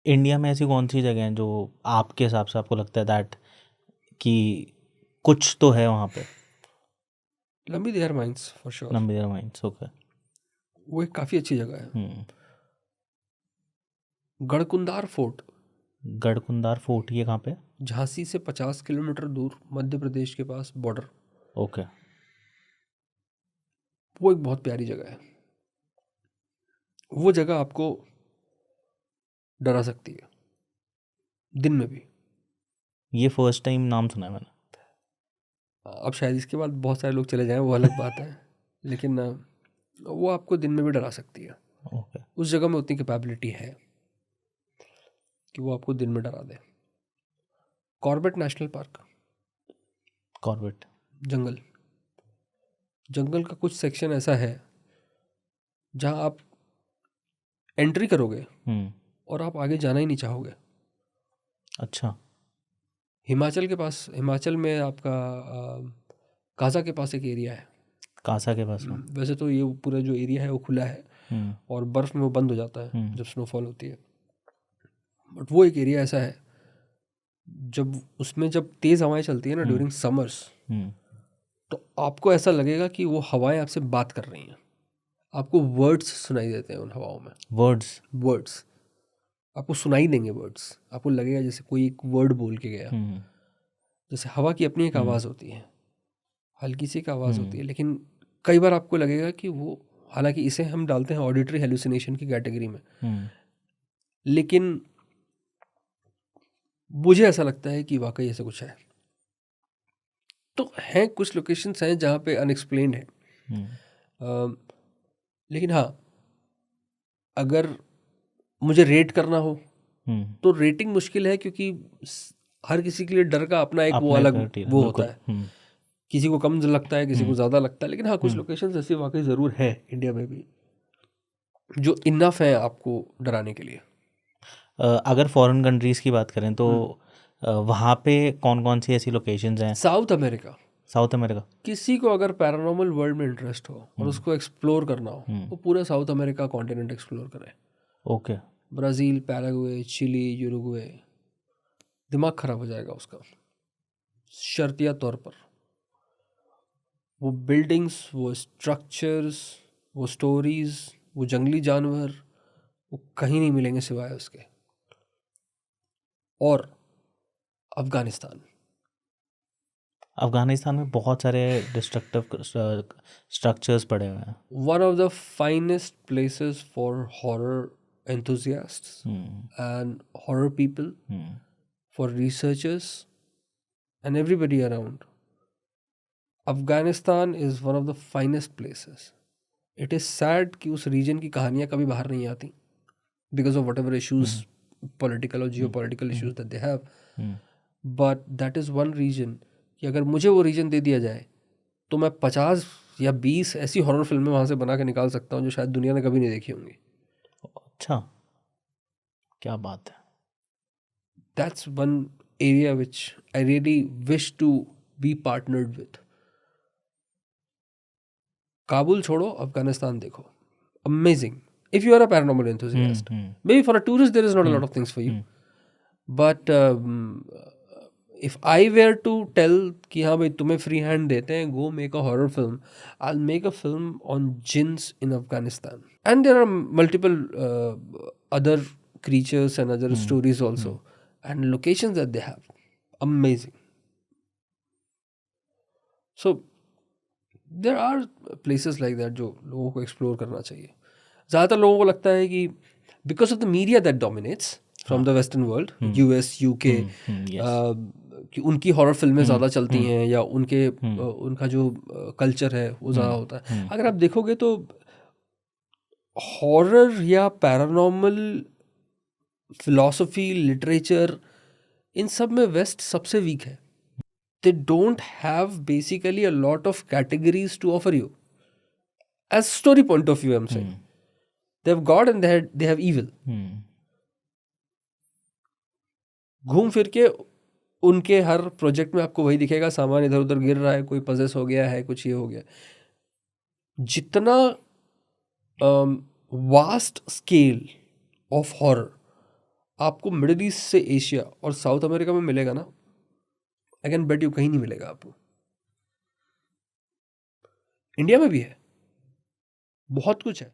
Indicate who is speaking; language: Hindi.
Speaker 1: इंडिया में ऐसी कौन सी जगह हैं जो आपके हिसाब से आपको लगता है दैट कि कुछ तो है वहाँ पे?
Speaker 2: लंबी there mines for sure,
Speaker 1: number minds, okay.
Speaker 2: वो एक काफ़ी अच्छी जगह है। गढ़कुंदार फोर्ट,
Speaker 1: गढ़कुंदार फोर्ट, ये कहाँ पे?
Speaker 2: झांसी से 50 किलोमीटर दूर, मध्य प्रदेश के पास बॉर्डर।
Speaker 1: ओके।
Speaker 2: वो एक बहुत प्यारी जगह है। वो जगह आपको डरा सकती है दिन में भी।
Speaker 1: ये फर्स्ट टाइम नाम सुना है मैंने।
Speaker 2: अब शायद इसके बाद बहुत सारे लोग चले जाएं, वो अलग बात है, लेकिन वो आपको दिन में भी डरा सकती है।
Speaker 1: ओके।
Speaker 2: उस जगह में उतनी कैपेबिलिटी है कि वो आपको दिन में डरा दे। Corbett National Park,
Speaker 1: Corbett.
Speaker 2: जंगल, जंगल का कुछ सेक्शन ऐसा है जहाँ आप एंट्री करोगे और आप आगे जाना ही नहीं चाहोगे।
Speaker 1: अच्छा।
Speaker 2: हिमाचल के पास, हिमाचल में आपका काजा के पास एक एरिया है।
Speaker 1: कासा के पास में।
Speaker 2: वैसे तो ये पूरा जो एरिया है वो खुला है और बर्फ़ में वो बंद हो जाता है जब स्नोफॉल होती है, बट वो एक एरिया ऐसा है जब उसमें जब तेज़ हवाएं चलती है ना ड्यूरिंग समर्स, तो आपको ऐसा लगेगा कि वो हवाएं आपसे बात कर रही हैं। आपको वर्ड्स सुनाई देते हैं उन हवाओं में। वर्ड्स आपको सुनाई देंगे। वर्ड्स आपको लगेगा जैसे कोई एक वर्ड बोल के गया। जैसे हवा की अपनी एक आवाज़ होती है, हल्की सी एक आवाज़ होती है, लेकिन कई बार आपको लगेगा कि वो, हालांकि इसे हम डालते हैं ऑडिटरी हेलुसिनेशन की कैटेगरी में, लेकिन मुझे ऐसा लगता है कि वाकई ऐसा कुछ है। तो हैं कुछ लोकेशंस हैं जहाँ पे अनएक्सप्लेन्ड है। लेकिन हाँ, अगर मुझे रेट करना हो तो रेटिंग मुश्किल है, क्योंकि हर किसी के लिए डर का अपना एक वो अलग वो होता है। किसी को कम लगता है, किसी को ज़्यादा लगता है, लेकिन हाँ कुछ लोकेशंस ऐसी वाकई ज़रूर है इंडिया में भी जो इनफ है आपको डराने के लिए।
Speaker 1: अगर फॉरेन कंट्रीज़ की बात करें तो वहाँ पे कौन कौन सी ऐसी लोकेशंस हैं?
Speaker 2: South America.
Speaker 1: South America.
Speaker 2: किसी को अगर पैरानॉर्मल वर्ल्ड में इंटरेस्ट हो और उसको एक्सप्लोर करना हो, वो पूरा साउथ अमेरिका कॉन्टिनेंट एक्सप्लोर करे।
Speaker 1: Okay.
Speaker 2: Brazil, Paraguay, Chile, Uruguay, दिमाग खराब हो जाएगा उसका शर्तिया तौर पर। वो बिल्डिंग्स, वो स्ट्रक्चर्स, वो स्टोरीज, वो जंगली जानवर, वो कहीं नहीं मिलेंगे सिवाय उसके। और अफगानिस्तान,
Speaker 1: अफगानिस्तान में बहुत सारे डिस्ट्रक्टिव स्ट्रक्चर्स पड़े हुए हैं।
Speaker 2: One of the finest places for horror enthusiasts and horror people, for researchers and everybody around. Afghanistan is one of the finest places. It is sad कि उस रीजन की कहानियाँ कभी बाहर नहीं आती because of whatever issues, political or geopolitical issues that they have. But that is one region कि अगर मुझे वो रीजन दे दिया जाए तो मैं 50 या 20 ऐसी हॉरर फिल्में वहाँ से बना के निकाल सकता हूँ जो शायद दुनिया ने कभी नहीं देखी होंगी।
Speaker 1: अच्छा, क्या बात है।
Speaker 2: That's one area which I really wish to be partnered with. Kabul छोड़ो, अफगानिस्तान देखो, amazing. If you are a paranormal enthusiast, maybe for a tourist there is not a lot of things for you. But if I were to tell कि हाँ भाई तुम्हें free hand देते हैं, go make a horror film, I'll make a film on jinns in Afghanistan. And there are multiple other creatures and other stories also, and locations that they have. Amazing. So there are places like that जो लोगों को एक्सप्लोर करना चाहिए। ज़्यादातर लोगों को लगता है कि because of the media that dominates from the western world, US, UK, कि उनकी हॉरर फिल्में ज़्यादा चलती हैं या उनका जो कल्चर है वो ज़्यादा होता है। अगर आप देखोगे तो हॉरर या पैरानॉर्मल, फिलॉसफी, लिटरेचर, इन सब में वेस्ट सबसे वीक है। They don't have basically a lot of categories to offer you. As story point of view, I'm saying. They have God and they have evil. घूम फिर के उनके हर प्रोजेक्ट में आपको वही दिखेगा, सामान इधर उधर गिर रहा है, कोई पजेस हो गया है, कुछ ये हो गया। जितना वास्ट स्केल ऑफ हॉरर आपको मिडिल ईस्ट से एशिया और साउथ अमेरिका में मिलेगा ना, आई कैन बेट यू कहीं नहीं मिलेगा आपको। इंडिया में भी है, बहुत कुछ है।